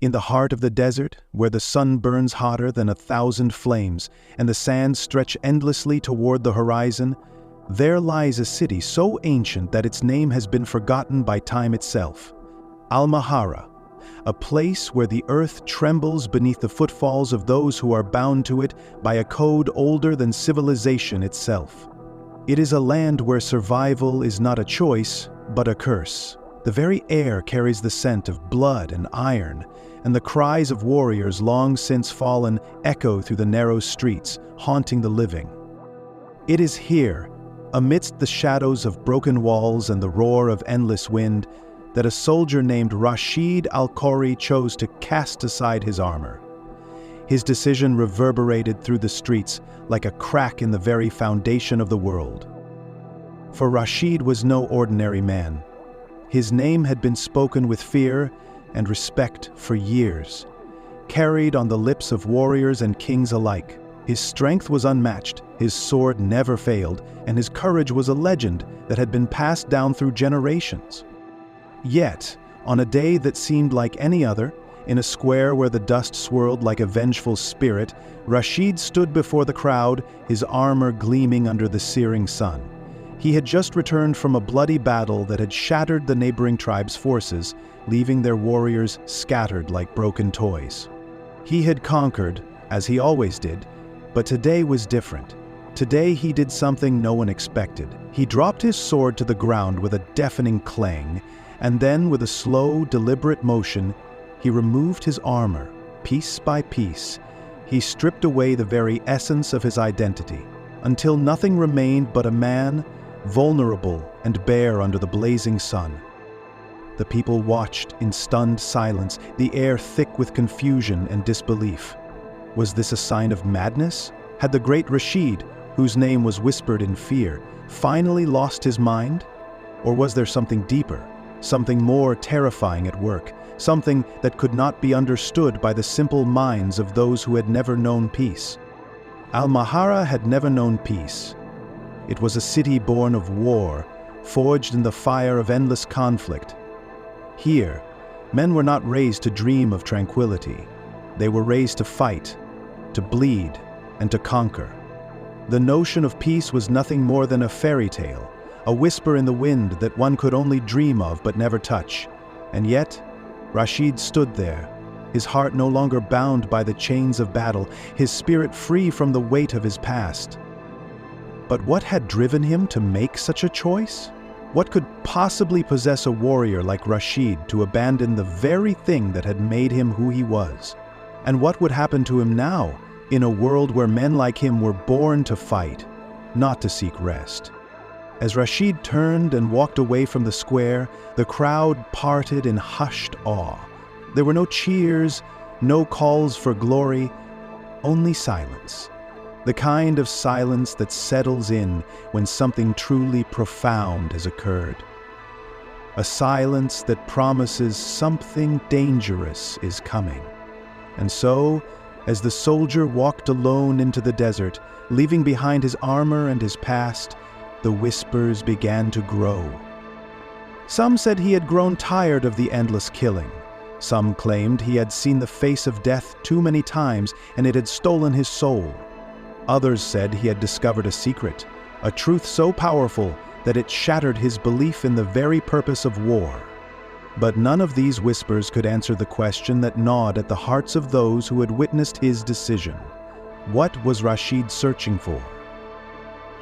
In the heart of the desert, where the sun burns hotter than 1,000 flames and the sands stretch endlessly toward the horizon, there lies a city so ancient that its name has been forgotten by time itself. Al-Mahara, a place where the earth trembles beneath the footfalls of those who are bound to it by a code older than civilization itself. It is a land where survival is not a choice, but a curse. The very air carries the scent of blood and iron, and the cries of warriors long since fallen echo through the narrow streets, haunting the living. It is here, amidst the shadows of broken walls and the roar of endless wind, that a soldier named Rashid al-Khoury chose to cast aside his armor. His decision reverberated through the streets like a crack in the very foundation of the world. For Rashid was no ordinary man. His name had been spoken with fear and respect for years, carried on the lips of warriors and kings alike. His strength was unmatched, his sword never failed, and his courage was a legend that had been passed down through generations. Yet, on a day that seemed like any other, in a square where the dust swirled like a vengeful spirit, Rashid stood before the crowd, his armor gleaming under the searing sun. He had just returned from a bloody battle that had shattered the neighboring tribe's forces, leaving their warriors scattered like broken toys. He had conquered, as he always did, but today was different. Today he did something no one expected. He dropped his sword to the ground with a deafening clang, and then, with a slow, deliberate motion, he removed his armor, piece by piece. He stripped away the very essence of his identity, until nothing remained but a man, vulnerable and bare under the blazing sun. The people watched in stunned silence, the air thick with confusion and disbelief. Was this a sign of madness? Had the great Rashid, whose name was whispered in fear, finally lost his mind? Or was there something deeper, something more terrifying at work, something that could not be understood by the simple minds of those who had never known peace? Al-Mahara had never known peace. It was a city born of war, forged in the fire of endless conflict. Here, men were not raised to dream of tranquility. They were raised to fight, to bleed, and to conquer. The notion of peace was nothing more than a fairy tale, a whisper in the wind that one could only dream of but never touch. And yet, Rashid stood there, his heart no longer bound by the chains of battle, his spirit free from the weight of his past. But what had driven him to make such a choice? What could possibly possess a warrior like Rashid to abandon the very thing that had made him who he was? And what would happen to him now, in a world where men like him were born to fight, not to seek rest? As Rashid turned and walked away from the square, the crowd parted in hushed awe. There were no cheers, no calls for glory, only silence. The kind of silence that settles in when something truly profound has occurred. A silence that promises something dangerous is coming. And so, as the soldier walked alone into the desert, leaving behind his armor and his past, the whispers began to grow. Some said he had grown tired of the endless killing. Some claimed he had seen the face of death too many times and it had stolen his soul. Others said he had discovered a secret, a truth so powerful that it shattered his belief in the very purpose of war. But none of these whispers could answer the question that gnawed at the hearts of those who had witnessed his decision. What was Rashid searching for?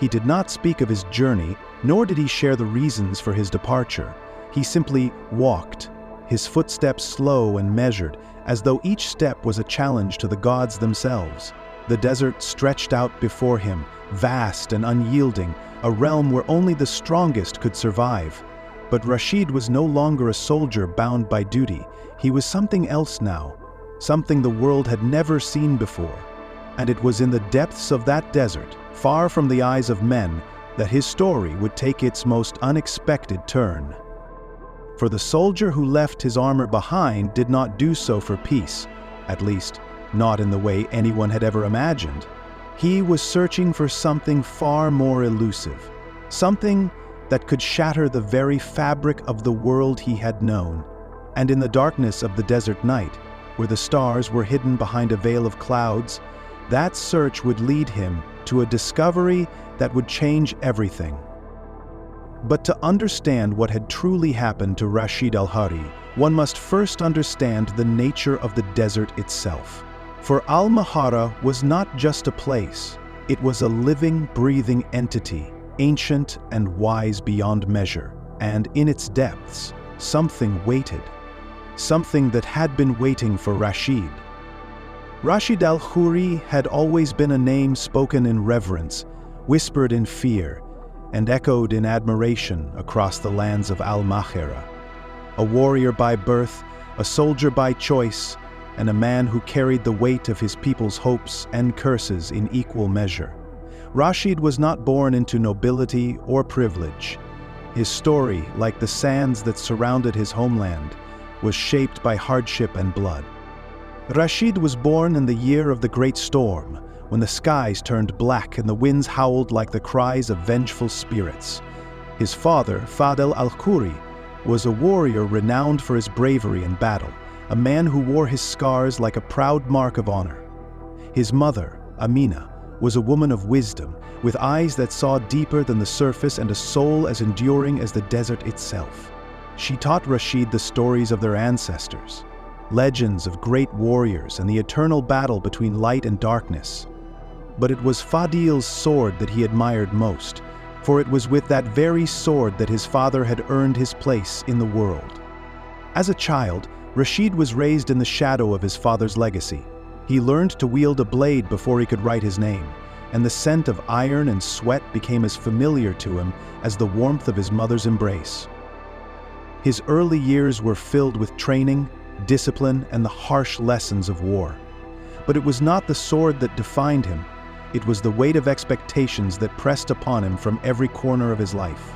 He did not speak of his journey, nor did he share the reasons for his departure. He simply walked, his footsteps slow and measured, as though each step was a challenge to the gods themselves. The desert stretched out before him, vast and unyielding, a realm where only the strongest could survive. But Rashid was no longer a soldier bound by duty. He was something else now, something the world had never seen before. And it was in the depths of that desert, far from the eyes of men, that his story would take its most unexpected turn. For the soldier who left his armor behind did not do so for peace, at least not in the way anyone had ever imagined. He was searching for something far more elusive, something that could shatter the very fabric of the world he had known. And in the darkness of the desert night, where the stars were hidden behind a veil of clouds, that search would lead him to a discovery that would change everything. But to understand what had truly happened to Rashid al-Hari, one must first understand the nature of the desert itself. For Al-Mahara was not just a place, it was a living, breathing entity, ancient and wise beyond measure, and in its depths, something waited. Something that had been waiting for Rashid. Rashid al-Khoury had always been a name spoken in reverence, whispered in fear, and echoed in admiration across the lands of Al-Mahara. A warrior by birth, a soldier by choice, and a man who carried the weight of his people's hopes and curses in equal measure. Rashid was not born into nobility or privilege. His story, like the sands that surrounded his homeland, was shaped by hardship and blood. Rashid was born in the year of the Great Storm, when the skies turned black and the winds howled like the cries of vengeful spirits. His father, Fadel al-Khoury, was a warrior renowned for his bravery in battle, a man who wore his scars like a proud mark of honor. His mother, Amina, was a woman of wisdom, with eyes that saw deeper than the surface and a soul as enduring as the desert itself. She taught Rashid the stories of their ancestors, legends of great warriors and the eternal battle between light and darkness. But it was Fadil's sword that he admired most, for it was with that very sword that his father had earned his place in the world. As a child, Rashid was raised in the shadow of his father's legacy. He learned to wield a blade before he could write his name, and the scent of iron and sweat became as familiar to him as the warmth of his mother's embrace. His early years were filled with training, discipline, and the harsh lessons of war. But it was not the sword that defined him. It was the weight of expectations that pressed upon him from every corner of his life.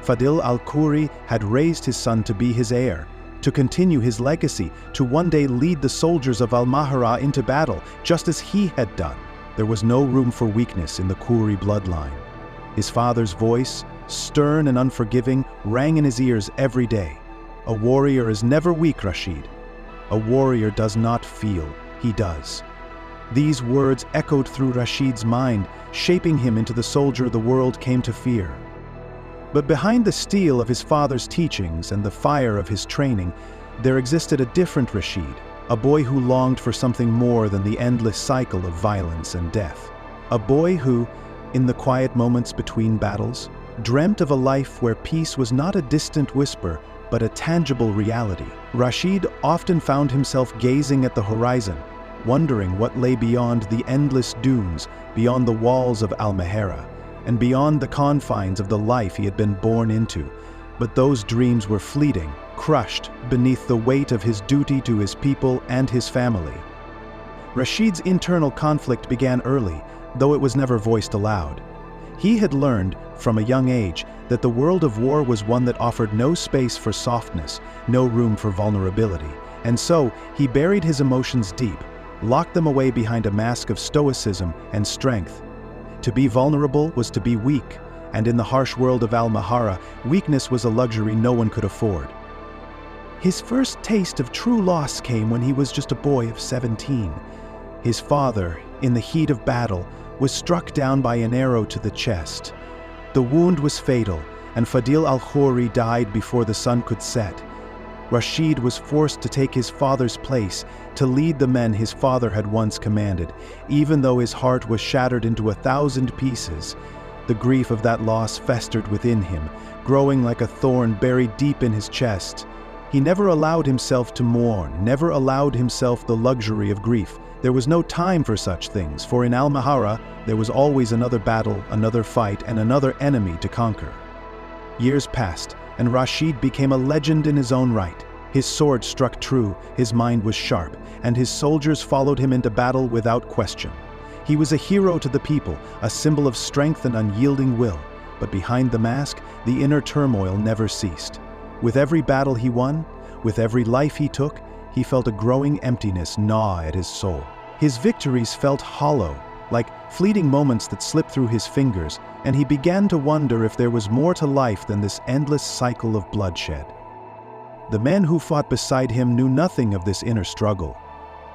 Fadil al-Khoury had raised his son to be his heir, to continue his legacy, to one day lead the soldiers of Al-Mahara into battle, just as he had done. There was no room for weakness in the Khoury bloodline. His father's voice, stern and unforgiving, rang in his ears every day. A warrior is never weak, Rashid. A warrior does not feel, he does. These words echoed through Rashid's mind, shaping him into the soldier the world came to fear. But behind the steel of his father's teachings and the fire of his training, there existed a different Rashid, a boy who longed for something more than the endless cycle of violence and death. A boy who, in the quiet moments between battles, dreamt of a life where peace was not a distant whisper, but a tangible reality. Rashid often found himself gazing at the horizon, wondering what lay beyond the endless dunes, beyond the walls of Al-Mahara, and beyond the confines of the life he had been born into. But those dreams were fleeting, crushed beneath the weight of his duty to his people and his family. Rashid's internal conflict began early, though it was never voiced aloud. He had learned, from a young age, that the world of war was one that offered no space for softness, no room for vulnerability, and so he buried his emotions deep, locked them away behind a mask of stoicism and strength. To be vulnerable was to be weak, and in the harsh world of Al-Mahara, weakness was a luxury no one could afford. His first taste of true loss came when he was just a boy of 17. His father, in the heat of battle, was struck down by an arrow to the chest. The wound was fatal, and Fadil al-Khoury died before the sun could set. Rashid was forced to take his father's place, to lead the men his father had once commanded, even though his heart was shattered into 1,000 pieces. The grief of that loss festered within him, growing like a thorn buried deep in his chest. He never allowed himself to mourn, never allowed himself the luxury of grief. There was no time for such things, for in Al-Mahara there was always another battle, another fight, and another enemy to conquer. Years passed, and Rashid became a legend in his own right. His sword struck true, his mind was sharp, and his soldiers followed him into battle without question. He was a hero to the people, a symbol of strength and unyielding will, but behind the mask, the inner turmoil never ceased. With every battle he won, with every life he took, he felt a growing emptiness gnaw at his soul. His victories felt hollow, like fleeting moments that slipped through his fingers, and he began to wonder if there was more to life than this endless cycle of bloodshed. The men who fought beside him knew nothing of this inner struggle.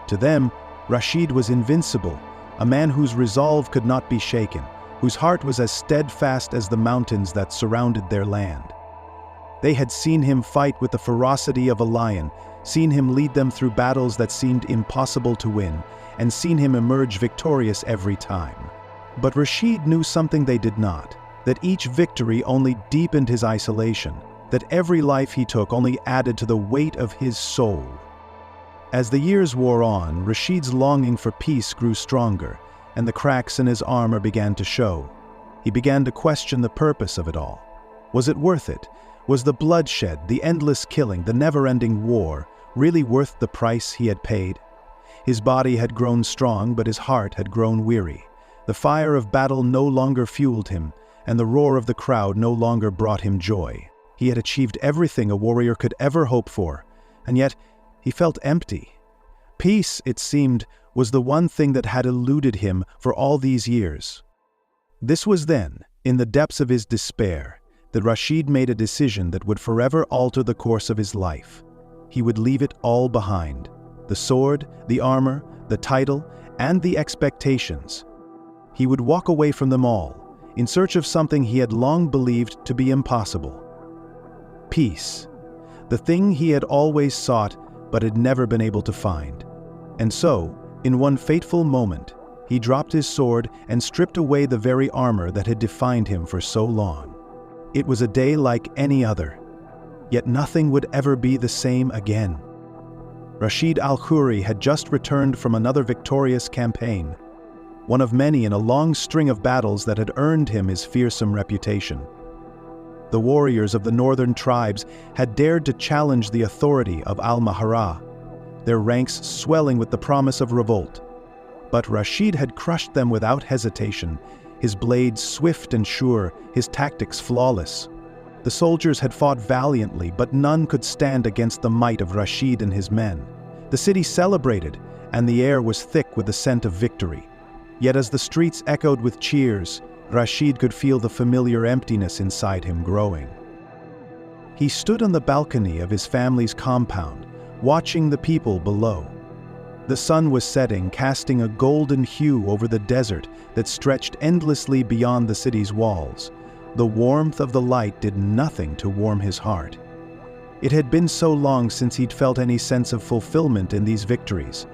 To them, Rashid was invincible, a man whose resolve could not be shaken, whose heart was as steadfast as the mountains that surrounded their land. They had seen him fight with the ferocity of a lion, seen him lead them through battles that seemed impossible to win, and seen him emerge victorious every time. But Rashid knew something they did not, that each victory only deepened his isolation, that every life he took only added to the weight of his soul. As the years wore on, Rashid's longing for peace grew stronger, and the cracks in his armor began to show. He began to question the purpose of it all. Was it worth it? Was the bloodshed, the endless killing, the never-ending war, really worth the price he had paid? His body had grown strong, but his heart had grown weary. The fire of battle no longer fueled him, and the roar of the crowd no longer brought him joy. He had achieved everything a warrior could ever hope for, and yet he felt empty. Peace, it seemed, was the one thing that had eluded him for all these years. This was then, in the depths of his despair, that Rashid made a decision that would forever alter the course of his life. He would leave it all behind: the sword, the armor, the title, and the expectations. He would walk away from them all, in search of something he had long believed to be impossible. Peace, the thing he had always sought but had never been able to find. And so, in one fateful moment, he dropped his sword and stripped away the very armor that had defined him for so long. It was a day like any other, yet nothing would ever be the same again. Rashid al-Khoury had just returned from another victorious campaign, one of many in a long string of battles that had earned him his fearsome reputation. The warriors of the northern tribes had dared to challenge the authority of al-Mahara, their ranks swelling with the promise of revolt. But Rashid had crushed them without hesitation, his blades swift and sure, his tactics flawless. The soldiers had fought valiantly, but none could stand against the might of Rashid and his men. The city celebrated, and the air was thick with the scent of victory. Yet as the streets echoed with cheers, Rashid could feel the familiar emptiness inside him growing. He stood on the balcony of his family's compound, watching the people below. The sun was setting, casting a golden hue over the desert that stretched endlessly beyond the city's walls. The warmth of the light did nothing to warm his heart. It had been so long since he'd felt any sense of fulfillment in these victories.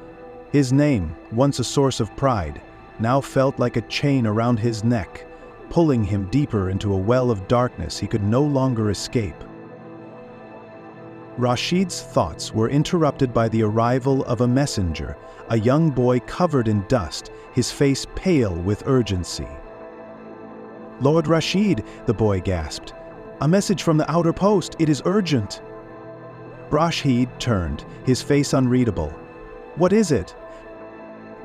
His name, once a source of pride, now felt like a chain around his neck, pulling him deeper into a well of darkness he could no longer escape. Rashid's thoughts were interrupted by the arrival of a messenger, a young boy covered in dust, his face pale with urgency. "Lord Rashid," the boy gasped. "A message from the outer post, it is urgent." Rashid turned, his face unreadable. "What is it?"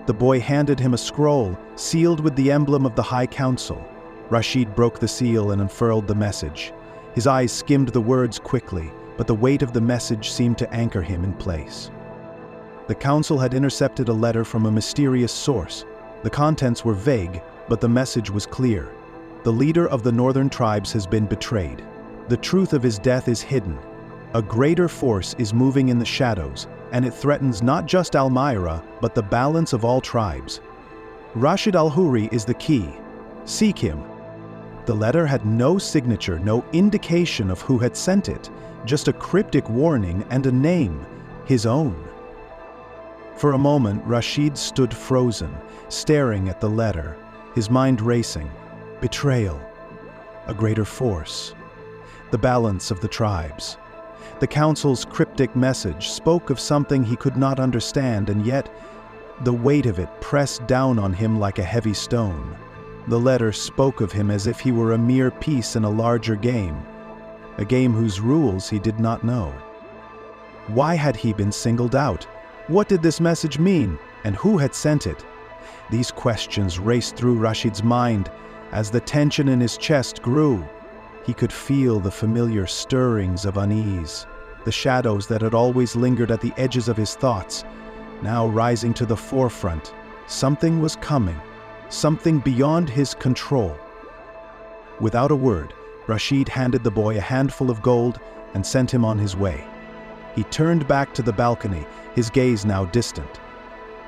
The boy handed him a scroll, sealed with the emblem of the High Council. Rashid broke the seal and unfurled the message. His eyes skimmed the words quickly, but the weight of the message seemed to anchor him in place. The council had intercepted a letter from a mysterious source. The contents were vague, but the message was clear. The leader of the northern tribes has been betrayed. The truth of his death is hidden. A greater force is moving in the shadows, and it threatens not just Almyra, but the balance of all tribes. Rashid al-Khoury is the key. Seek him. The letter had no signature, no indication of who had sent it, just a cryptic warning and a name, his own. For a moment, Rashid stood frozen, staring at the letter, his mind racing. Betrayal. A greater force. The balance of the tribes. The council's cryptic message spoke of something he could not understand, and yet the weight of it pressed down on him like a heavy stone. The letter spoke of him as if he were a mere piece in a larger game, a game whose rules he did not know. Why had he been singled out? What did this message mean, and who had sent it? These questions raced through Rashid's mind. As the tension in his chest grew, he could feel the familiar stirrings of unease, the shadows that had always lingered at the edges of his thoughts, now rising to the forefront. Something was coming, something beyond his control. Without a word, Rashid handed the boy a handful of gold and sent him on his way. He turned back to the balcony, his gaze now distant.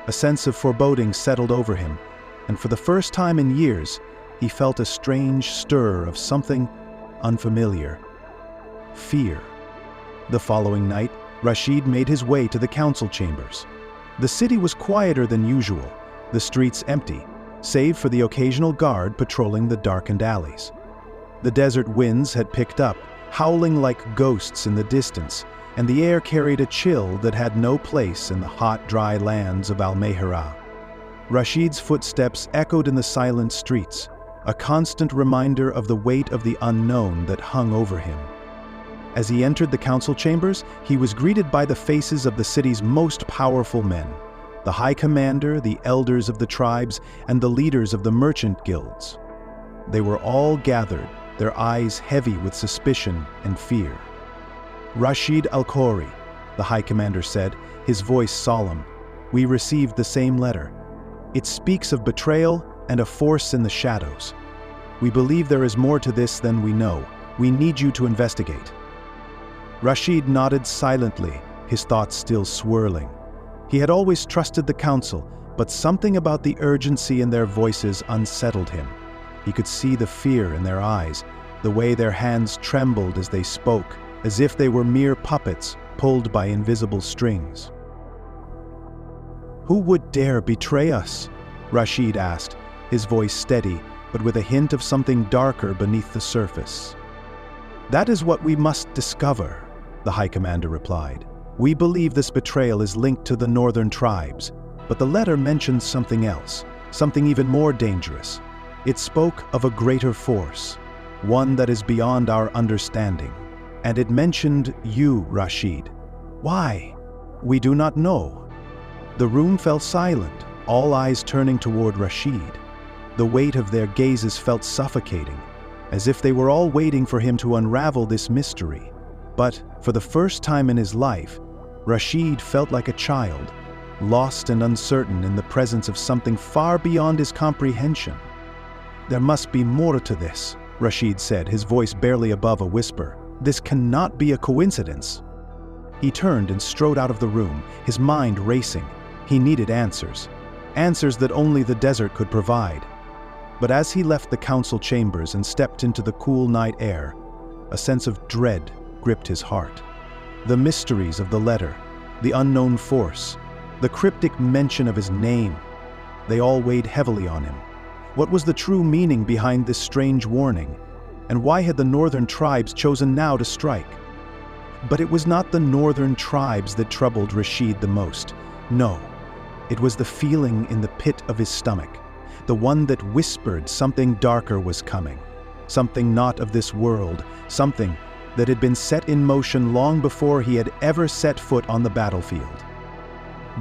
A sense of foreboding settled over him, and for the first time in years, he felt a strange stir of something unfamiliar. Fear. The following night, Rashid made his way to the council chambers. The city was quieter than usual, the streets empty, save for the occasional guard patrolling the darkened alleys. The desert winds had picked up, howling like ghosts in the distance, and the air carried a chill that had no place in the hot, dry lands of Al-Mahira. Rashid's footsteps echoed in the silent streets, a constant reminder of the weight of the unknown that hung over him. As he entered the council chambers, he was greeted by the faces of the city's most powerful men, the high commander, the elders of the tribes, and the leaders of the merchant guilds. They were all gathered, their eyes heavy with suspicion and fear. "Rashid al-Khoury," the high commander said, his voice solemn, "we received the same letter. It speaks of betrayal and a force in the shadows. We believe there is more to this than we know. We need you to investigate." Rashid nodded silently, his thoughts still swirling. He had always trusted the council, but something about the urgency in their voices unsettled him. He could see the fear in their eyes, the way their hands trembled as they spoke, as if they were mere puppets pulled by invisible strings. "Who would dare betray us?" Rashid asked, his voice steady, but with a hint of something darker beneath the surface. "That is what we must discover," the High Commander replied. "We believe this betrayal is linked to the northern tribes, but the letter mentions something else, something even more dangerous. It spoke of a greater force, one that is beyond our understanding. And it mentioned you, Rashid. Why? We do not know." The room fell silent, all eyes turning toward Rashid. The weight of their gazes felt suffocating, as if they were all waiting for him to unravel this mystery. But, for the first time in his life, Rashid felt like a child, lost and uncertain in the presence of something far beyond his comprehension. "There must be more to this," Rashid said, his voice barely above a whisper. "This cannot be a coincidence." He turned and strode out of the room, his mind racing. He needed answers, answers that only the desert could provide. But as he left the council chambers and stepped into the cool night air, a sense of dread gripped his heart. The mysteries of the letter, the unknown force, the cryptic mention of his name, they all weighed heavily on him. What was the true meaning behind this strange warning? And why had the northern tribes chosen now to strike? But it was not the northern tribes that troubled Rashid the most. No, it was the feeling in the pit of his stomach, the one that whispered something darker was coming, something not of this world, something that had been set in motion long before he had ever set foot on the battlefield.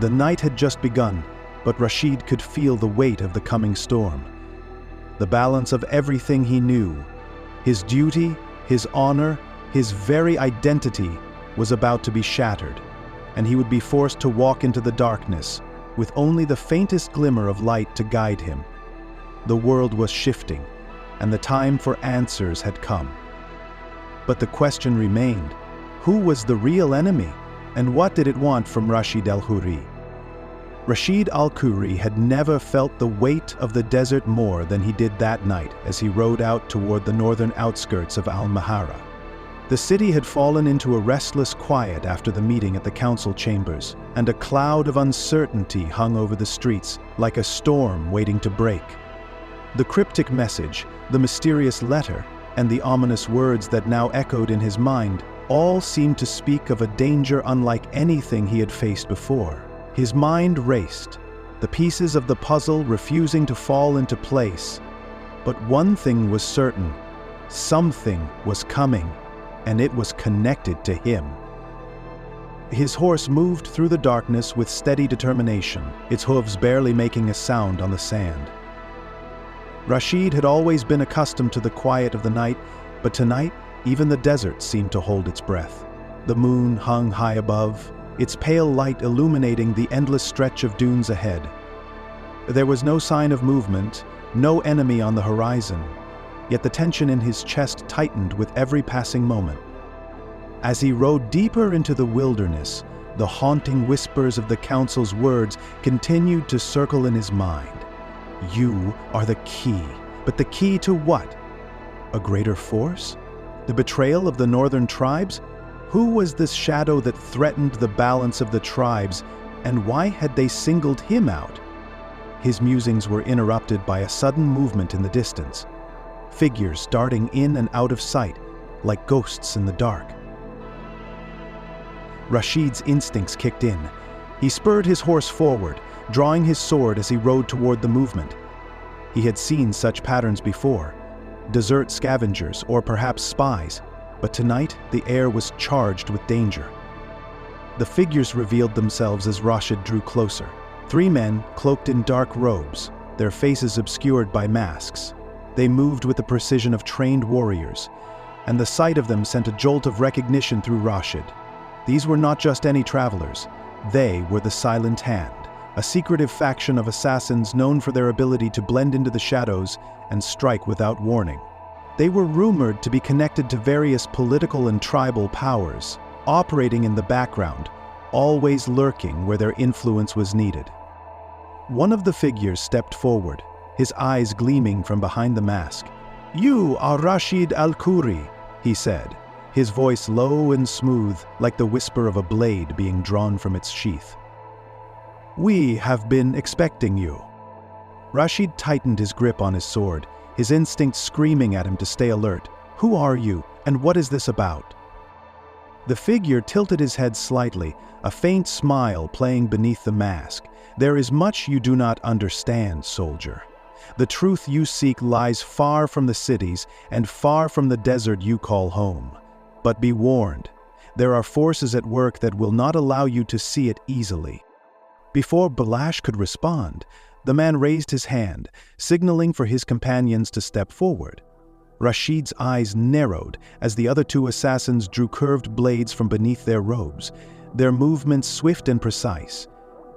The night had just begun, but Rashid could feel the weight of the coming storm. The balance of everything he knew, his duty, his honor, his very identity, was about to be shattered, and he would be forced to walk into the darkness, with only the faintest glimmer of light to guide him. The world was shifting, and the time for answers had come. But the question remained, who was the real enemy, and what did it want from Rashid al-Khoury? Rashid al-Khoury had never felt the weight of the desert more than he did that night as he rode out toward the northern outskirts of Al-Mahara. The city had fallen into a restless quiet after the meeting at the council chambers, and a cloud of uncertainty hung over the streets like a storm waiting to break. The cryptic message, the mysterious letter, and the ominous words that now echoed in his mind all seemed to speak of a danger unlike anything he had faced before. His mind raced, the pieces of the puzzle refusing to fall into place. But one thing was certain, something was coming, and it was connected to him. His horse moved through the darkness with steady determination, its hooves barely making a sound on the sand. Rashid had always been accustomed to the quiet of the night, but tonight, even the desert seemed to hold its breath. The moon hung high above, its pale light illuminating the endless stretch of dunes ahead. There was no sign of movement, no enemy on the horizon, yet the tension in his chest tightened with every passing moment. As he rode deeper into the wilderness, the haunting whispers of the council's words continued to circle in his mind. You are the key. But the key to what? A greater force? The betrayal of the northern tribes? Who was this shadow that threatened the balance of the tribes, and why had they singled him out? His musings were interrupted by a sudden movement in the distance. Figures darting in and out of sight, like ghosts in the dark. Rashid's instincts kicked in. He spurred his horse forward, drawing his sword as he rode toward the movement. He had seen such patterns before, desert scavengers or perhaps spies, but tonight the air was charged with danger. The figures revealed themselves as Rashid drew closer. 3 men cloaked in dark robes, their faces obscured by masks. They moved with the precision of trained warriors, and the sight of them sent a jolt of recognition through Rashid. These were not just any travelers. They were the Silent Hand, a secretive faction of assassins known for their ability to blend into the shadows and strike without warning. They were rumored to be connected to various political and tribal powers, operating in the background, always lurking where their influence was needed. One of the figures stepped forward, his eyes gleaming from behind the mask. "You are Rashid al-Khoury," he said, his voice low and smooth, like the whisper of a blade being drawn from its sheath. "We have been expecting you." Rashid tightened his grip on his sword, his instincts screaming at him to stay alert. "Who are you, and what is this about?" The figure tilted his head slightly, a faint smile playing beneath the mask. "There is much you do not understand, soldier. The truth you seek lies far from the cities and far from the desert you call home. But be warned, there are forces at work that will not allow you to see it easily." Before Balash could respond, the man raised his hand, signaling for his companions to step forward. Rashid's eyes narrowed as the other 2 assassins drew curved blades from beneath their robes, their movements swift and precise.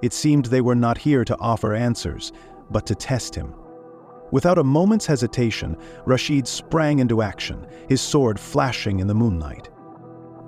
It seemed they were not here to offer answers, but to test him. Without a moment's hesitation, Rashid sprang into action, his sword flashing in the moonlight.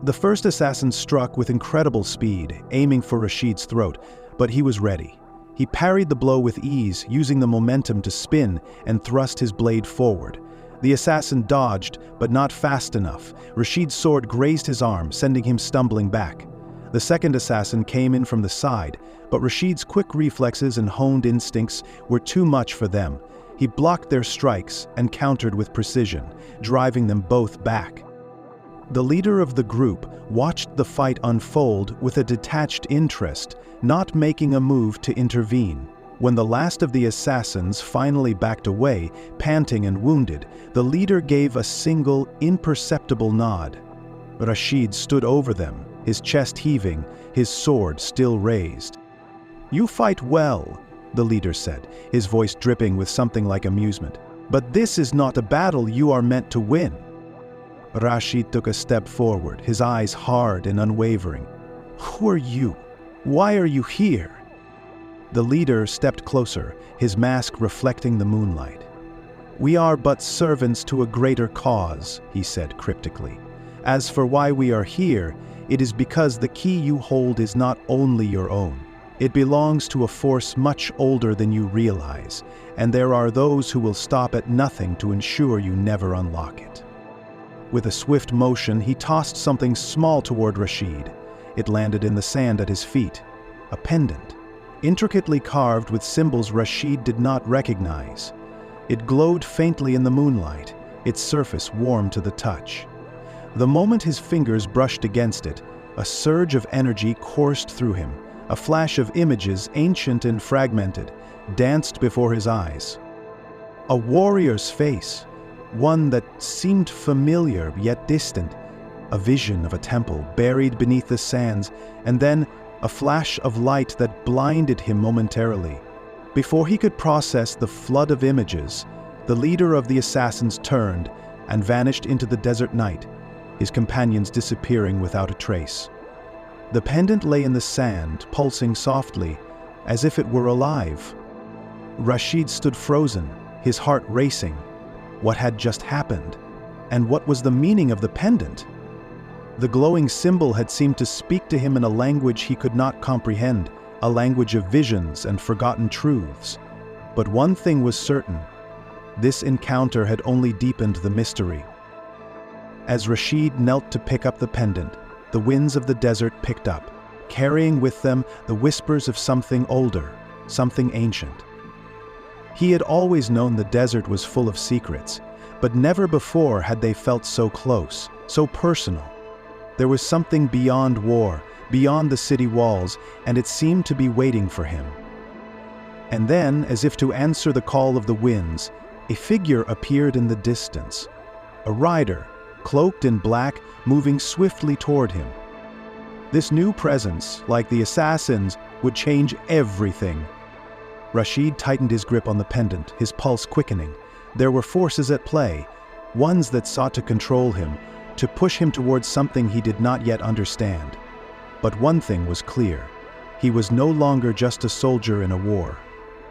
The first assassin struck with incredible speed, aiming for Rashid's throat, but he was ready. He parried the blow with ease, using the momentum to spin and thrust his blade forward. The assassin dodged, but not fast enough. Rashid's sword grazed his arm, sending him stumbling back. The second assassin came in from the side, but Rashid's quick reflexes and honed instincts were too much for them. He blocked their strikes and countered with precision, driving them both back. The leader of the group watched the fight unfold with a detached interest, not making a move to intervene. When the last of the assassins finally backed away, panting and wounded, the leader gave a single, imperceptible nod. Rashid stood over them, his chest heaving, his sword still raised. "You fight well," the leader said, his voice dripping with something like amusement. "But this is not a battle you are meant to win." Rashid took a step forward, his eyes hard and unwavering. "Who are you? Why are you here?" The leader stepped closer, his mask reflecting the moonlight. "We are but servants to a greater cause," he said cryptically. "As for why we are here, it is because the key you hold is not only your own. It belongs to a force much older than you realize, and there are those who will stop at nothing to ensure you never unlock it." With a swift motion, he tossed something small toward Rashid. It landed in the sand at his feet. A pendant, intricately carved with symbols Rashid did not recognize. It glowed faintly in the moonlight, its surface warm to the touch. The moment his fingers brushed against it, a surge of energy coursed through him. A flash of images, ancient and fragmented, danced before his eyes. A warrior's face, one that seemed familiar yet distant, a vision of a temple buried beneath the sands, and then a flash of light that blinded him momentarily. Before he could process the flood of images, the leader of the assassins turned and vanished into the desert night, his companions disappearing without a trace. The pendant lay in the sand, pulsing softly, as if it were alive. Rashid stood frozen, his heart racing. What had just happened? And what was the meaning of the pendant? The glowing symbol had seemed to speak to him in a language he could not comprehend, a language of visions and forgotten truths. But one thing was certain: this encounter had only deepened the mystery. As Rashid knelt to pick up the pendant, the winds of the desert picked up, carrying with them the whispers of something older, something ancient. He had always known the desert was full of secrets, but never before had they felt so close, so personal. There was something beyond war, beyond the city walls, and it seemed to be waiting for him. And then, as if to answer the call of the winds, a figure appeared in the distance. A rider, cloaked in black, moving swiftly toward him. This new presence, like the assassins, would change everything. Rashid tightened his grip on the pendant, his pulse quickening. There were forces at play, ones that sought to control him, to push him towards something he did not yet understand. But one thing was clear: he was no longer just a soldier in a war.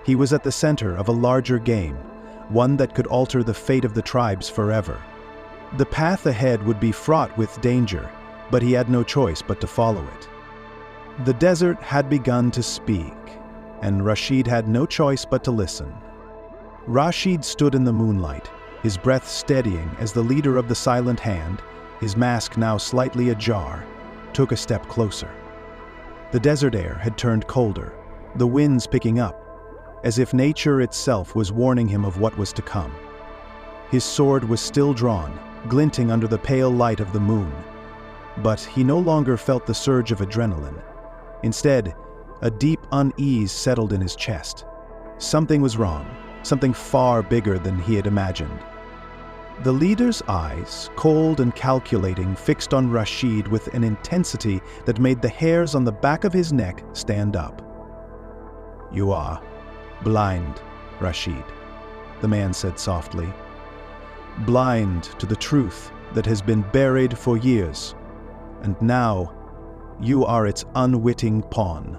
He was at the center of a larger game, one that could alter the fate of the tribes forever. The path ahead would be fraught with danger, but he had no choice but to follow it. The desert had begun to speak, and Rashid had no choice but to listen. Rashid stood in the moonlight, his breath steadying as the leader of the Silent Hand, his mask now slightly ajar, took a step closer. The desert air had turned colder, the winds picking up, as if nature itself was warning him of what was to come. His sword was still drawn, glinting under the pale light of the moon. But he no longer felt the surge of adrenaline. Instead, a deep unease settled in his chest. Something was wrong, something far bigger than he had imagined. The leader's eyes, cold and calculating, fixed on Rashid with an intensity that made the hairs on the back of his neck stand up. "You are blind, Rashid," the man said softly. "Blind to the truth that has been buried for years, and now you are its unwitting pawn."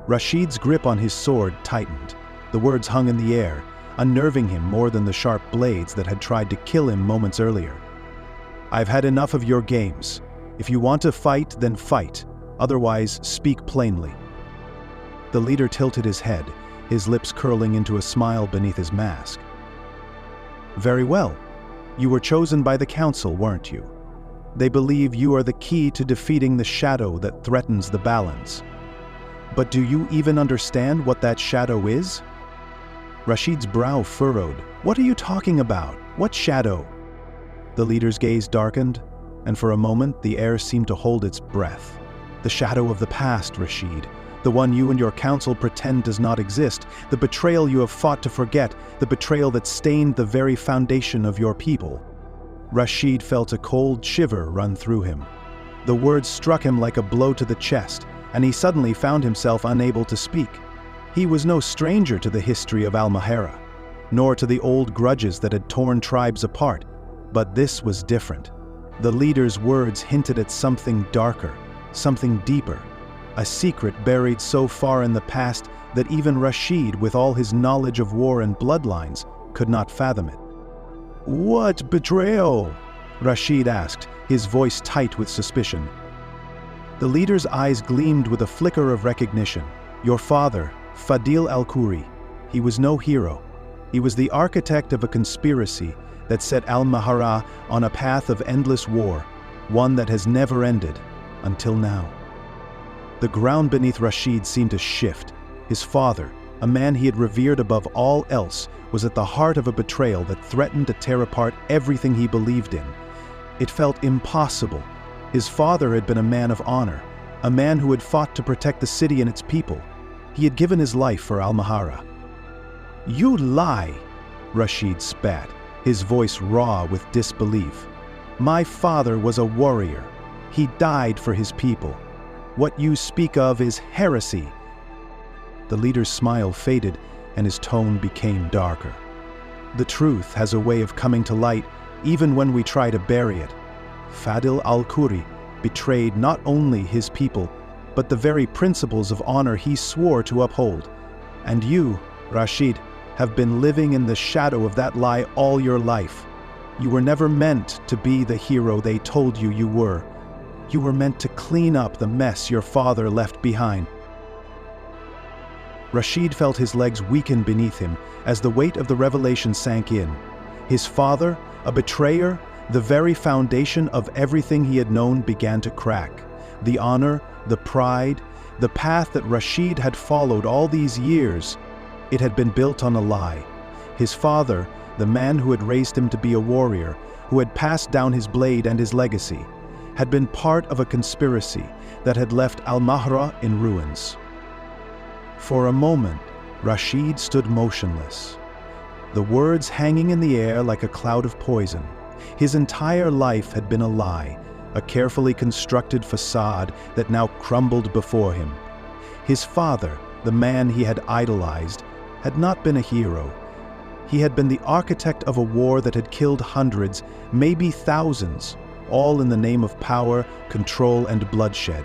Rashid's grip on his sword tightened. The words hung in the air, unnerving him more than the sharp blades that had tried to kill him moments earlier. "I've had enough of your games. If you want to fight, then fight. Otherwise, speak plainly." The leader tilted his head, his lips curling into a smile beneath his mask. "Very well. You were chosen by the council, weren't you? They believe you are the key to defeating the shadow that threatens the balance. But do you even understand what that shadow is?" Rashid's brow furrowed. "What are you talking about? What shadow?" The leader's gaze darkened, and for a moment the air seemed to hold its breath. "The shadow of the past, Rashid. The one you and your council pretend does not exist. The betrayal you have fought to forget. The betrayal that stained the very foundation of your people." Rashid felt a cold shiver run through him. The words struck him like a blow to the chest, and he suddenly found himself unable to speak. He was no stranger to the history of Al-Mahara, nor to the old grudges that had torn tribes apart, but this was different. The leader's words hinted at something darker, something deeper, a secret buried so far in the past that even Rashid, with all his knowledge of war and bloodlines, could not fathom it. "What betrayal?" Rashid asked, his voice tight with suspicion. The leader's eyes gleamed with a flicker of recognition. "Your father, Fadil al-Khoury. He was no hero. He was the architect of a conspiracy that set Al-Mahara on a path of endless war, one that has never ended, until now." The ground beneath Rashid seemed to shift. His father, a man he had revered above all else, was at the heart of a betrayal that threatened to tear apart everything he believed in. It felt impossible. His father had been a man of honor, a man who had fought to protect the city and its people. He had given his life for Al-Mahara. "You lie!" Rashid spat, his voice raw with disbelief. "My father was a warrior. He died for his people. What you speak of is heresy." The leader's smile faded and his tone became darker. "The truth has a way of coming to light even when we try to bury it. Fadil al-Khoury betrayed not only his people, but the very principles of honor he swore to uphold. And you, Rashid, have been living in the shadow of that lie all your life. You were never meant to be the hero they told you you were. You were meant to clean up the mess your father left behind." Rashid felt his legs weaken beneath him as the weight of the revelation sank in. His father, a betrayer, the very foundation of everything he had known began to crack. The honor, the pride, the path that Rashid had followed all these years, it had been built on a lie. His father, the man who had raised him to be a warrior, who had passed down his blade and his legacy, had been part of a conspiracy that had left Al-Mahra in ruins. For a moment, Rashid stood motionless, the words hanging in the air like a cloud of poison. His entire life had been a lie, a carefully constructed facade that now crumbled before him. His father, the man he had idolized, had not been a hero. He had been the architect of a war that had killed hundreds, maybe thousands, all in the name of power, control, and bloodshed.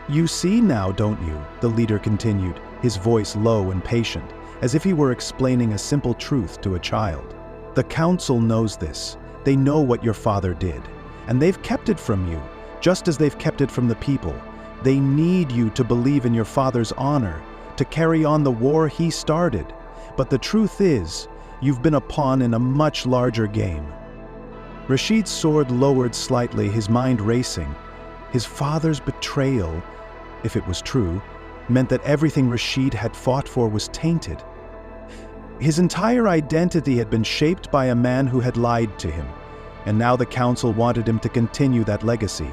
"You see now, don't you?" the leader continued, his voice low and patient, as if he were explaining a simple truth to a child. "The council knows this. They know what your father did, and they've kept it from you, just as they've kept it from the people. They need you to believe in your father's honor, to carry on the war he started. But the truth is, you've been a pawn in a much larger game." Rashid's sword lowered slightly, his mind racing. His father's betrayal, if it was true, meant that everything Rashid had fought for was tainted. His entire identity had been shaped by a man who had lied to him, and now the council wanted him to continue that legacy.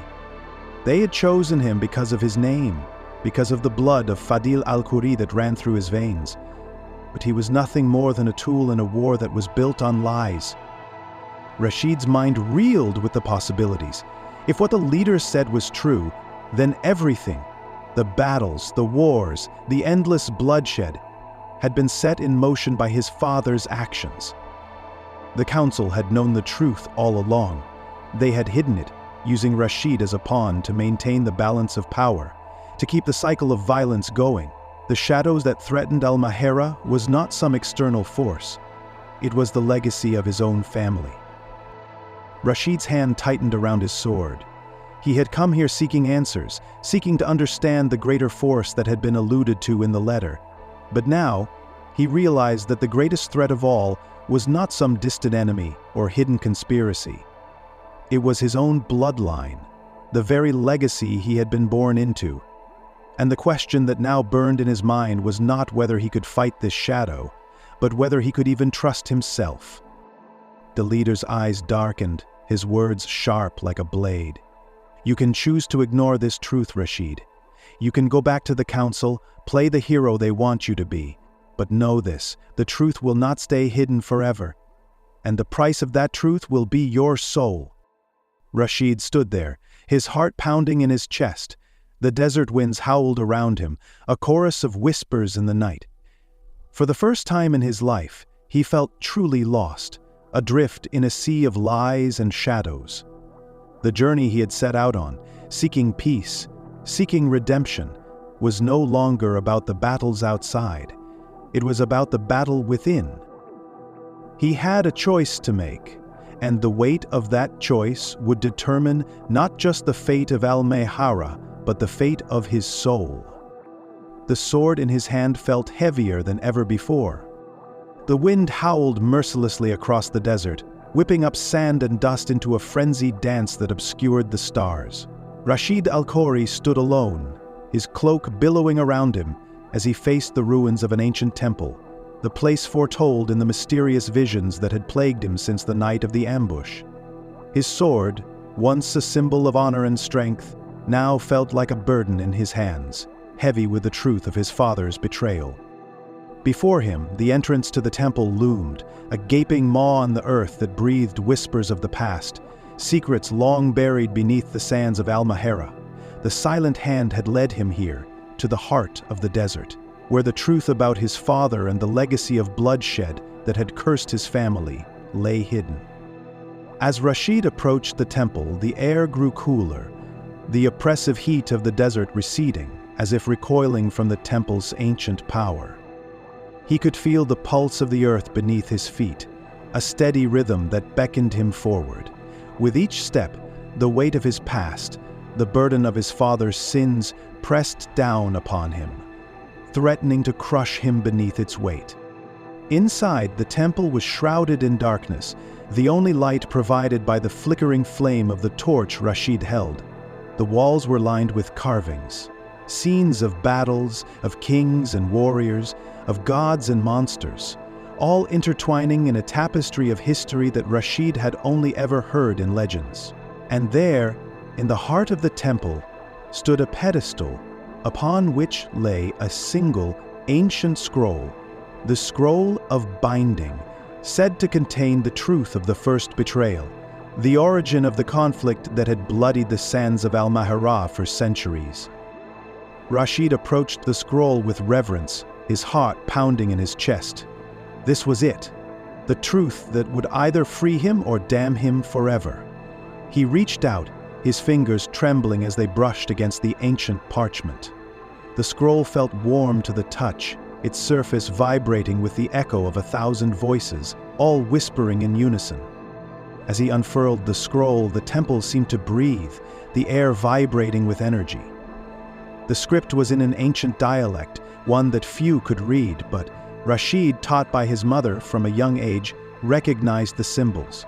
They had chosen him because of his name, because of the blood of Fadil al-Khoury that ran through his veins. But he was nothing more than a tool in a war that was built on lies. Rashid's mind reeled with the possibilities. If what the leader said was true, then everything, the battles, the wars, the endless bloodshed, had been set in motion by his father's actions. The council had known the truth all along. They had hidden it, using Rashid as a pawn to maintain the balance of power, to keep the cycle of violence going. The shadows that threatened Al-Mahra was not some external force. It was the legacy of his own family. Rashid's hand tightened around his sword. He had come here seeking answers, seeking to understand the greater force that had been alluded to in the letter. But now, he realized that the greatest threat of all was not some distant enemy or hidden conspiracy. It was his own bloodline, the very legacy he had been born into. And the question that now burned in his mind was not whether he could fight this shadow, but whether he could even trust himself. The leader's eyes darkened, his words sharp like a blade. "You can choose to ignore this truth, Rashid. You can go back to the council, play the hero they want you to be. But know this, the truth will not stay hidden forever. And the price of that truth will be your soul." Rashid stood there, his heart pounding in his chest. The desert winds howled around him, a chorus of whispers in the night. For the first time in his life, he felt truly lost, adrift in a sea of lies and shadows. The journey he had set out on, seeking peace, seeking redemption, was no longer about the battles outside. It was about the battle within. He had a choice to make, and the weight of that choice would determine not just the fate of Al-Mahra, but the fate of his soul. The sword in his hand felt heavier than ever before. The wind howled mercilessly across the desert, whipping up sand and dust into a frenzied dance that obscured the stars. Rashid al-Khoury stood alone, his cloak billowing around him as he faced the ruins of an ancient temple, the place foretold in the mysterious visions that had plagued him since the night of the ambush. His sword, once a symbol of honor and strength, now felt like a burden in his hands, heavy with the truth of his father's betrayal. Before him, the entrance to the temple loomed, a gaping maw on the earth that breathed whispers of the past, secrets long buried beneath the sands of Al-Mahra. The silent hand had led him here, to the heart of the desert, where the truth about his father and the legacy of bloodshed that had cursed his family lay hidden. As Rashid approached the temple, the air grew cooler, the oppressive heat of the desert receding, as if recoiling from the temple's ancient power. He could feel the pulse of the earth beneath his feet, a steady rhythm that beckoned him forward. With each step, the weight of his past, the burden of his father's sins pressed down upon him, threatening to crush him beneath its weight. Inside, the temple was shrouded in darkness, the only light provided by the flickering flame of the torch Rashid held. The walls were lined with carvings, scenes of battles, of kings and warriors, of gods and monsters, all intertwining in a tapestry of history that Rashid had only ever heard in legends. And there, in the heart of the temple, stood a pedestal upon which lay a single ancient scroll, the Scroll of Binding, said to contain the truth of the first betrayal, the origin of the conflict that had bloodied the sands of Al-Mahara for centuries. Rashid approached the scroll with reverence, his heart pounding in his chest. This was it, the truth that would either free him or damn him forever. He reached out, his fingers trembling as they brushed against the ancient parchment. The scroll felt warm to the touch, its surface vibrating with the echo of 1,000 voices, all whispering in unison. As he unfurled the scroll, the temple seemed to breathe, the air vibrating with energy. The script was in an ancient dialect, one that few could read, but Rashid, taught by his mother from a young age, recognized the symbols.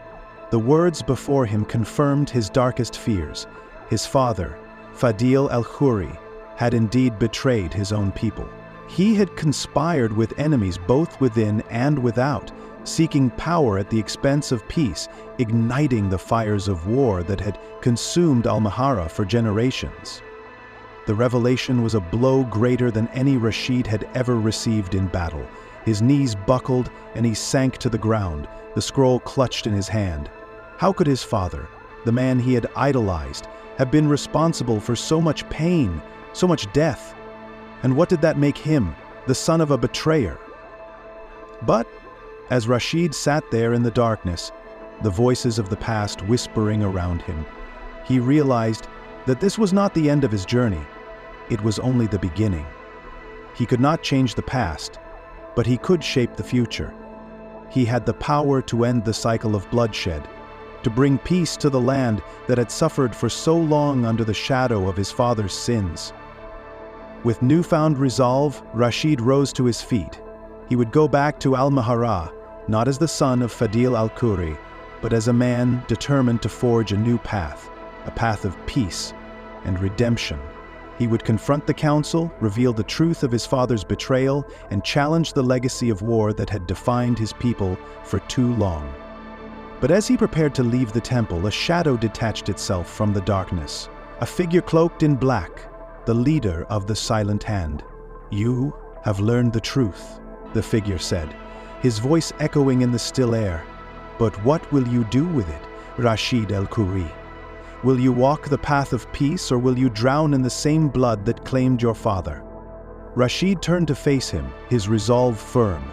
The words before him confirmed his darkest fears. His father, Fadil al-Khoury, had indeed betrayed his own people. He had conspired with enemies both within and without, seeking power at the expense of peace, igniting the fires of war that had consumed Al-Mahara for generations. The revelation was a blow greater than any Rashid had ever received in battle. His knees buckled and he sank to the ground, the scroll clutched in his hand. How could his father, the man he had idolized, have been responsible for so much pain, so much death? And what did that make him, the son of a betrayer? But, as Rashid sat there in the darkness, the voices of the past whispering around him, he realized that this was not the end of his journey. It was only the beginning. He could not change the past, but he could shape the future. He had the power to end the cycle of bloodshed, to bring peace to the land that had suffered for so long under the shadow of his father's sins. With newfound resolve, Rashid rose to his feet. He would go back to Al-Mahara, not as the son of Fadil al-Khoury, but as a man determined to forge a new path, a path of peace and redemption. He would confront the council, reveal the truth of his father's betrayal, and challenge the legacy of war that had defined his people for too long. But as he prepared to leave the temple, a shadow detached itself from the darkness, a figure cloaked in black, the leader of the Silent Hand. "You have learned the truth," the figure said, his voice echoing in the still air. "But what will you do with it, Rashid al-Khoury? Will you walk the path of peace, or will you drown in the same blood that claimed your father?" Rashid turned to face him, his resolve firm.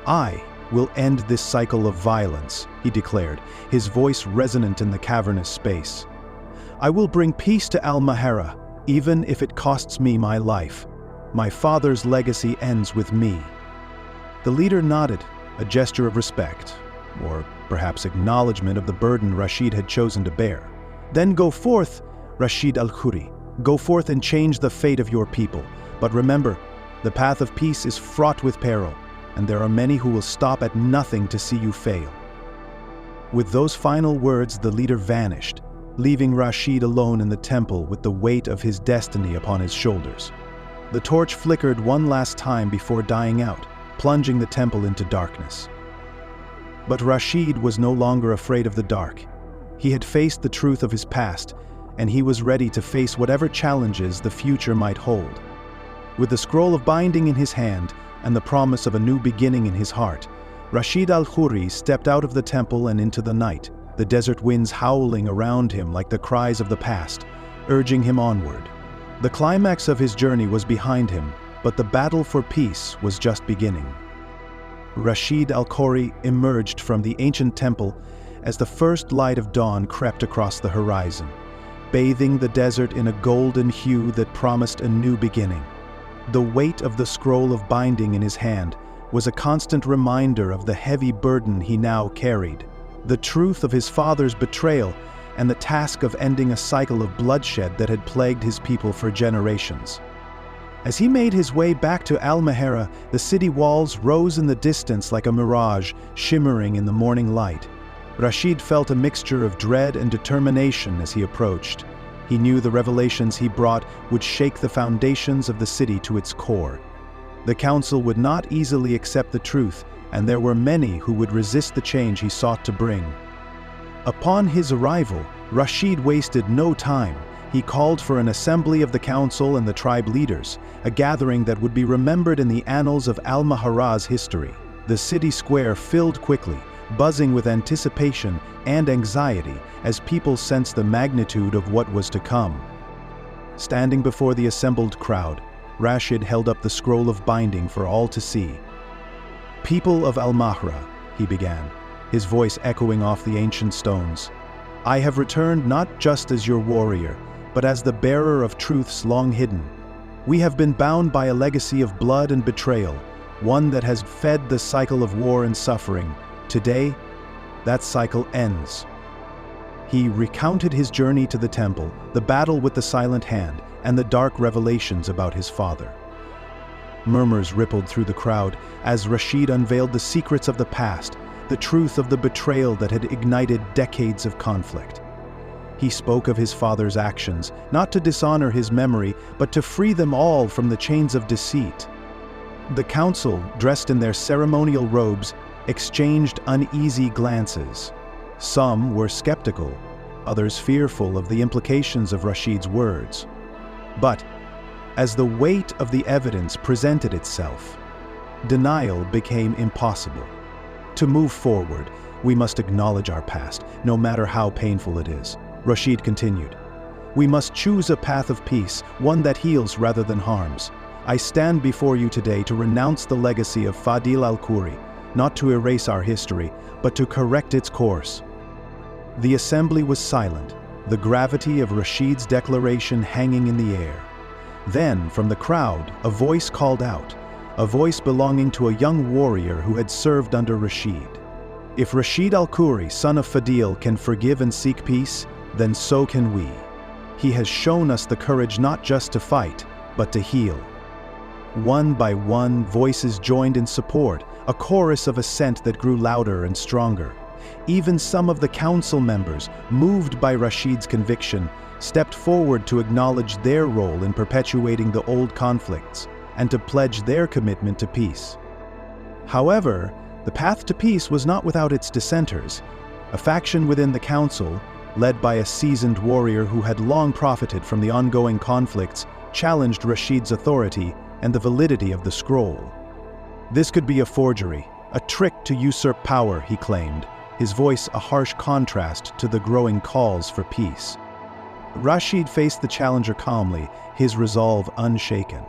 "I will end this cycle of violence," he declared, his voice resonant in the cavernous space. "I will bring peace to Al-Mahara, even if it costs me my life. My father's legacy ends with me." The leader nodded, a gesture of respect, or perhaps acknowledgement of the burden Rashid had chosen to bear. "Then go forth, Rashid al-Khoury. Go forth and change the fate of your people. But remember, the path of peace is fraught with peril, and there are many who will stop at nothing to see you fail." With those final words, the leader vanished, leaving Rashid alone in the temple with the weight of his destiny upon his shoulders. The torch flickered one last time before dying out, plunging the temple into darkness. But Rashid was no longer afraid of the dark. He had faced the truth of his past, and he was ready to face whatever challenges the future might hold. With the scroll of binding in his hand and the promise of a new beginning in his heart, Rashid al-Khoury stepped out of the temple and into the night, the desert winds howling around him like the cries of the past, urging him onward. The climax of his journey was behind him, but the battle for peace was just beginning. Rashid al-Khoury emerged from the ancient temple as the first light of dawn crept across the horizon, bathing the desert in a golden hue that promised a new beginning. The weight of the scroll of binding in his hand was a constant reminder of the heavy burden he now carried. The truth of his father's betrayal and the task of ending a cycle of bloodshed that had plagued his people for generations. As he made his way back to Al-Mahara, the city walls rose in the distance like a mirage, shimmering in the morning light. Rashid felt a mixture of dread and determination as he approached. He knew the revelations he brought would shake the foundations of the city to its core. The council would not easily accept the truth, and there were many who would resist the change he sought to bring. Upon his arrival, Rashid wasted no time. He called for an assembly of the council and the tribe leaders, a gathering that would be remembered in the annals of Al-Mahara's history. The city square filled quickly, buzzing with anticipation and anxiety as people sensed the magnitude of what was to come. Standing before the assembled crowd, Rashid held up the scroll of binding for all to see. "People of Al-Mahra," he began, his voice echoing off the ancient stones, "I have returned not just as your warrior, but as the bearer of truths long hidden. We have been bound by a legacy of blood and betrayal, one that has fed the cycle of war and suffering. Today, that cycle ends." He recounted his journey to the temple, the battle with the Silent Hand, and the dark revelations about his father. Murmurs rippled through the crowd as Rashid unveiled the secrets of the past, the truth of the betrayal that had ignited decades of conflict. He spoke of his father's actions, not to dishonor his memory, but to free them all from the chains of deceit. The council, dressed in their ceremonial robes, exchanged uneasy glances. Some were skeptical, others fearful of the implications of Rashid's words. But, as the weight of the evidence presented itself, denial became impossible. To move forward, we must acknowledge our past, no matter how painful it is. Rashid continued, "We must choose a path of peace, one that heals rather than harms. I stand before you today to renounce the legacy of Fadil al-Khoury, not to erase our history, but to correct its course." The assembly was silent, the gravity of Rashid's declaration hanging in the air. Then, from the crowd, a voice called out, a voice belonging to a young warrior who had served under Rashid. "If Rashid al-Khoury, son of Fadil, can forgive and seek peace, then so can we. He has shown us the courage not just to fight, but to heal." One by one, voices joined in support, a chorus of assent that grew louder and stronger. Even some of the council members, moved by Rashid's conviction, stepped forward to acknowledge their role in perpetuating the old conflicts and to pledge their commitment to peace. However, the path to peace was not without its dissenters. A faction within the council, led by a seasoned warrior who had long profited from the ongoing conflicts, challenged Rashid's authority and the validity of the scroll. This could be a forgery, a trick to usurp power, he claimed, his voice a harsh contrast to the growing calls for peace. Rashid faced the challenger calmly, his resolve unshaken.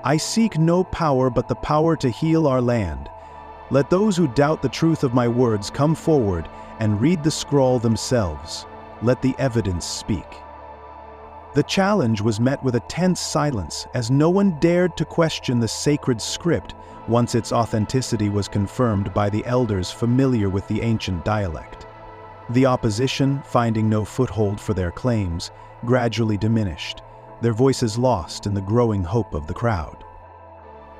"I seek no power but the power to heal our land. Let those who doubt the truth of my words come forward and read the scroll themselves. Let the evidence speak." The challenge was met with a tense silence as no one dared to question the sacred script once its authenticity was confirmed by the elders familiar with the ancient dialect. The opposition, finding no foothold for their claims, gradually diminished, their voices lost in the growing hope of the crowd.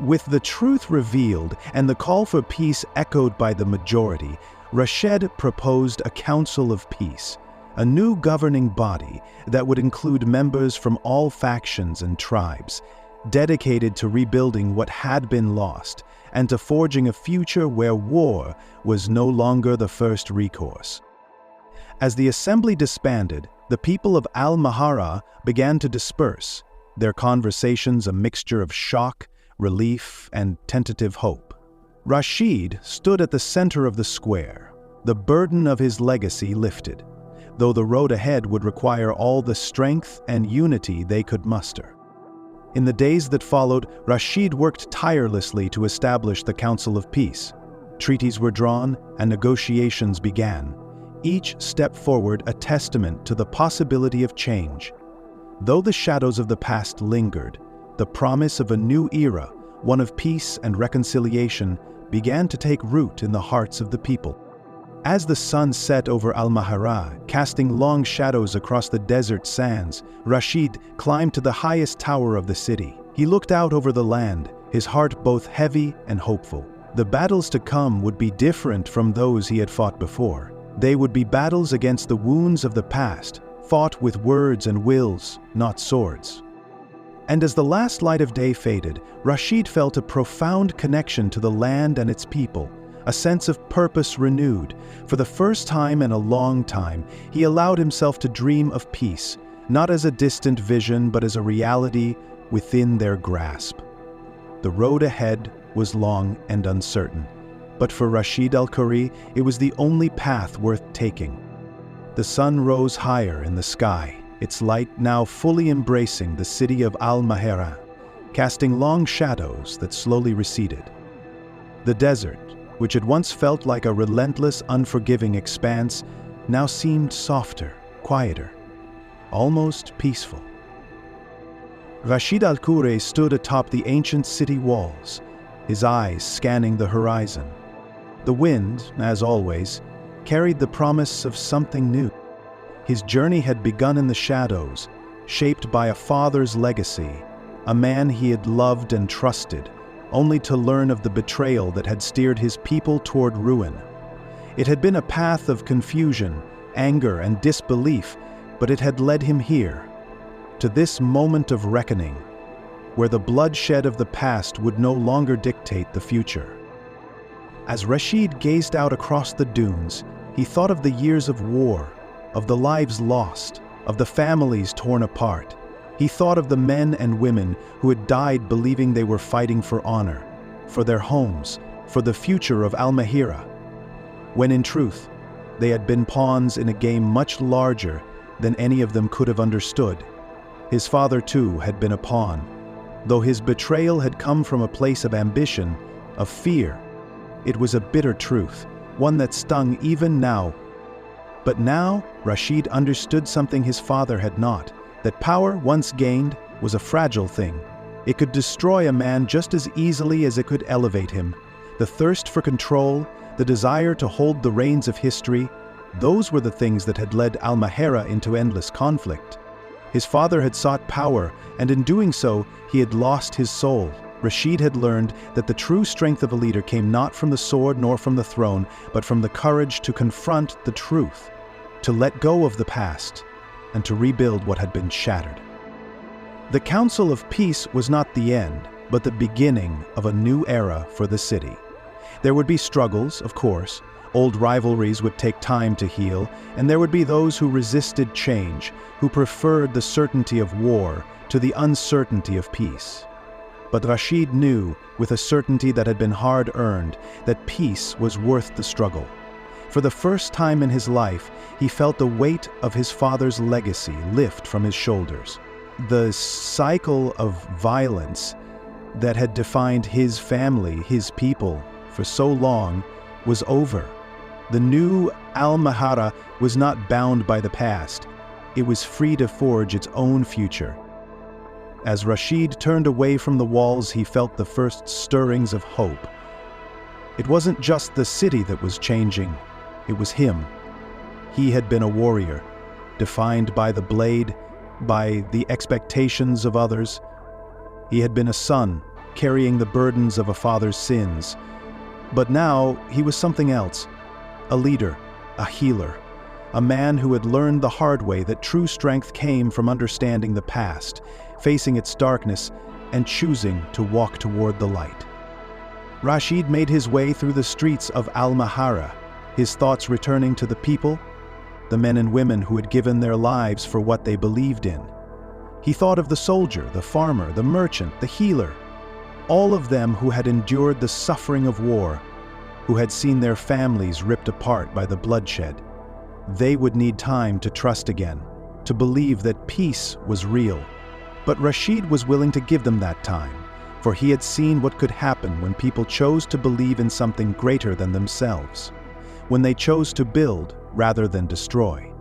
With the truth revealed and the call for peace echoed by the majority, Rashid proposed a council of peace, a new governing body that would include members from all factions and tribes, dedicated to rebuilding what had been lost and to forging a future where war was no longer the first recourse. As the assembly disbanded, the people of Al-Mahara began to disperse, their conversations a mixture of shock, relief, and tentative hope. Rashid stood at the center of the square, the burden of his legacy lifted, though the road ahead would require all the strength and unity they could muster. In the days that followed, Rashid worked tirelessly to establish the Council of Peace. Treaties were drawn and negotiations began, each step forward a testament to the possibility of change. Though the shadows of the past lingered, the promise of a new era, one of peace and reconciliation, began to take root in the hearts of the people. As the sun set over Al-Mahara, casting long shadows across the desert sands, Rashid climbed to the highest tower of the city. He looked out over the land, his heart both heavy and hopeful. The battles to come would be different from those he had fought before. They would be battles against the wounds of the past, fought with words and wills, not swords. And as the last light of day faded, Rashid felt a profound connection to the land and its people, a sense of purpose renewed. For the first time in a long time, he allowed himself to dream of peace, not as a distant vision but as a reality within their grasp. The road ahead was long and uncertain, but for Rashid al-Khoury, it was the only path worth taking. The sun rose higher in the sky, its light now fully embracing the city of Al-Mahara, casting long shadows that slowly receded. The desert, which had once felt like a relentless, unforgiving expanse, now seemed softer, quieter, almost peaceful. Rashid al-Khoury stood atop the ancient city walls, his eyes scanning the horizon. The wind, as always, carried the promise of something new. His journey had begun in the shadows, shaped by a father's legacy, a man he had loved and trusted, only to learn of the betrayal that had steered his people toward ruin. It had been a path of confusion, anger, and disbelief, but it had led him here, to this moment of reckoning, where the bloodshed of the past would no longer dictate the future. As Rashid gazed out across the dunes, he thought of the years of war, of the lives lost, of the families torn apart. He thought of the men and women who had died believing they were fighting for honor, for their homes, for the future of Al-Mahara, when in truth, they had been pawns in a game much larger than any of them could have understood. His father, too, had been a pawn, though his betrayal had come from a place of ambition, of fear. It was a bitter truth, one that stung even now. But now, Rashid understood something his father had not, that power, once gained, was a fragile thing. It could destroy a man just as easily as it could elevate him. The thirst for control, the desire to hold the reins of history, those were the things that had led Al-Mahara into endless conflict. His father had sought power, and in doing so, he had lost his soul. Rashid had learned that the true strength of a leader came not from the sword nor from the throne, but from the courage to confront the truth, to let go of the past, and to rebuild what had been shattered. The Council of Peace was not the end, but the beginning of a new era for the city. There would be struggles, of course. Old rivalries would take time to heal, and there would be those who resisted change, who preferred the certainty of war to the uncertainty of peace. But Rashid knew, with a certainty that had been hard-earned, that peace was worth the struggle. For the first time in his life, he felt the weight of his father's legacy lift from his shoulders. The cycle of violence that had defined his family, his people, for so long, was over. The new Al-Mahara was not bound by the past. It was free to forge its own future. As Rashid turned away from the walls, he felt the first stirrings of hope. It wasn't just the city that was changing, it was him. He had been a warrior, defined by the blade, by the expectations of others. He had been a son, carrying the burdens of a father's sins. But now he was something else. A leader, a healer, a man who had learned the hard way that true strength came from understanding the past, facing its darkness, and choosing to walk toward the light. Rashid made his way through the streets of Al-Mahara, his thoughts returning to the people, the men and women who had given their lives for what they believed in. He thought of the soldier, the farmer, the merchant, the healer, all of them who had endured the suffering of war, who had seen their families ripped apart by the bloodshed. They would need time to trust again, to believe that peace was real. But Rashid was willing to give them that time, for he had seen what could happen when people chose to believe in something greater than themselves, when they chose to build rather than destroy.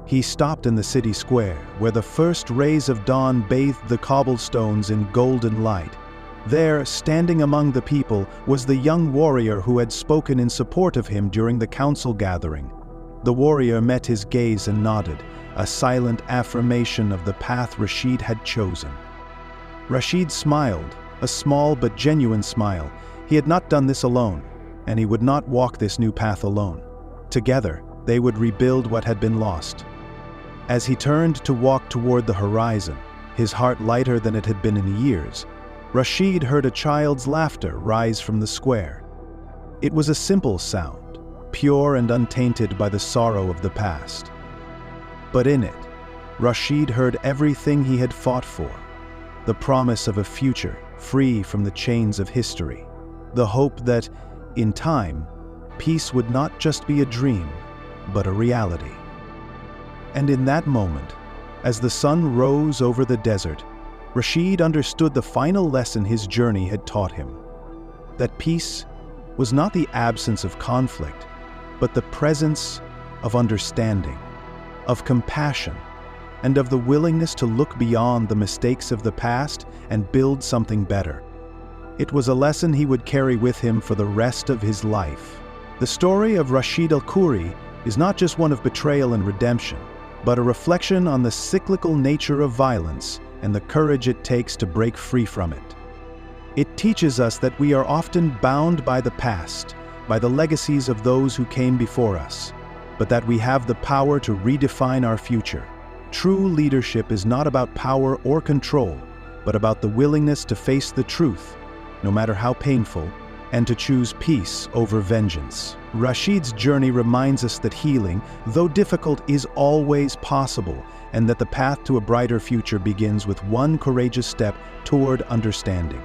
He stopped in the city square, where the first rays of dawn bathed the cobblestones in golden light. There, standing among the people, was the young warrior who had spoken in support of him during the council gathering. The warrior met his gaze and nodded, a silent affirmation of the path Rashid had chosen. Rashid smiled, a small but genuine smile. He had not done this alone, and he would not walk this new path alone. Together, they would rebuild what had been lost. As he turned to walk toward the horizon, his heart lighter than it had been in years, Rashid heard a child's laughter rise from the square. It was a simple sound, pure and untainted by the sorrow of the past. But in it, Rashid heard everything he had fought for, the promise of a future free from the chains of history, the hope that, in time, peace would not just be a dream, but a reality. And in that moment, as the sun rose over the desert, Rashid understood the final lesson his journey had taught him: that peace was not the absence of conflict, but the presence of understanding, of compassion, and of the willingness to look beyond the mistakes of the past and build something better. It was a lesson he would carry with him for the rest of his life. The story of Rashid al-Khoury is not just one of betrayal and redemption, but a reflection on the cyclical nature of violence and the courage it takes to break free from it. It teaches us that we are often bound by the past, by the legacies of those who came before us, but that we have the power to redefine our future. True leadership is not about power or control, but about the willingness to face the truth, no matter how painful, and to choose peace over vengeance. Rashid's journey reminds us that healing, though difficult, is always possible, and that the path to a brighter future begins with one courageous step toward understanding.